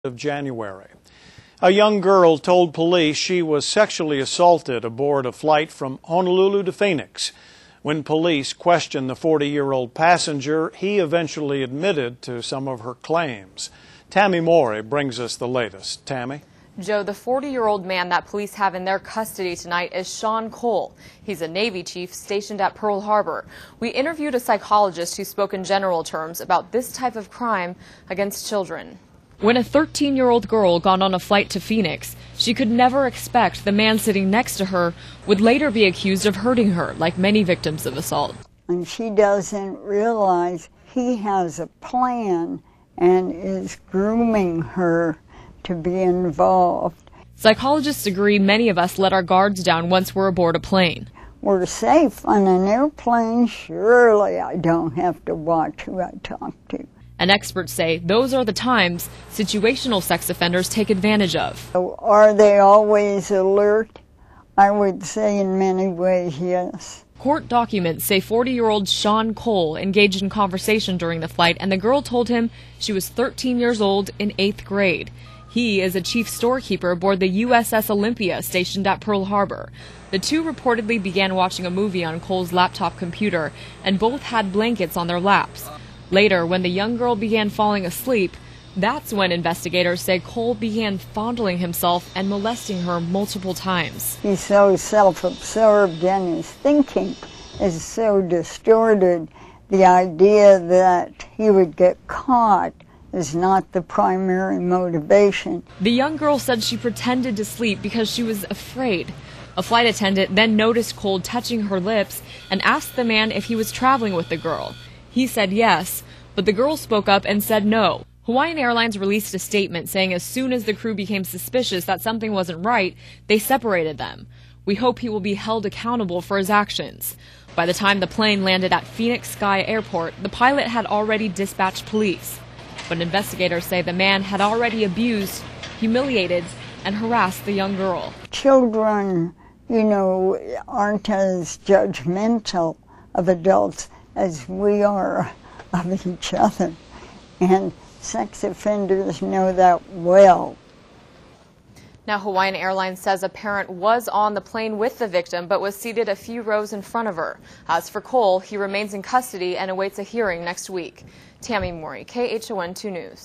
of January. A young girl told police she was sexually assaulted aboard a flight from Honolulu to Phoenix. When police questioned the 40-year-old passenger, he eventually admitted to some of her claims. Tammy Morey brings us the latest. Tammy? Joe, the 40-year-old man that police have in their custody tonight is Shawn Cole. He's a Navy chief stationed at Pearl Harbor. We interviewed a psychologist who spoke in general terms about this type of crime against children. When a 13-year-old girl got on a flight to Phoenix, she could never expect the man sitting next to her would later be accused of hurting her, like many victims of assault. And she doesn't realize he has a plan and is grooming her to be involved. Psychologists agree many of us let our guards down once we're aboard a plane. We're safe on an airplane. Surely I don't have to watch who I talk to. And experts say those are the times situational sex offenders take advantage of. So are they always alert? I would say in many ways, yes. Court documents say 40-year-old Shawn Cole engaged in conversation during the flight, and the girl told him she was 13 years old in 8th grade. He is a chief storekeeper aboard the USS Olympia stationed at Pearl Harbor. The two reportedly began watching a movie on Cole's laptop computer, and both had blankets on their laps. Later, when the young girl began falling asleep, that's when investigators say Cole began fondling himself and molesting her multiple times. He's so self-absorbed and his thinking is so distorted. The idea that he would get caught is not the primary motivation. The young girl said she pretended to sleep because she was afraid. A flight attendant then noticed Cole touching her lips and asked the man if he was traveling with the girl. He said yes, but the girl spoke up and said no. Hawaiian Airlines released a statement saying as soon as the crew became suspicious that something wasn't right, they separated them. We hope he will be held accountable for his actions. By the time the plane landed at Phoenix Sky Airport, the pilot had already dispatched police. But investigators say the man had already abused, humiliated, and harassed the young girl. Children, aren't as judgmental of adults as we are of each other. And sex offenders know that well. Now, Hawaiian Airlines says a parent was on the plane with the victim but was seated a few rows in front of her. As for Cole, he remains in custody and awaits a hearing next week. Tammy Morey, KHON 2 News.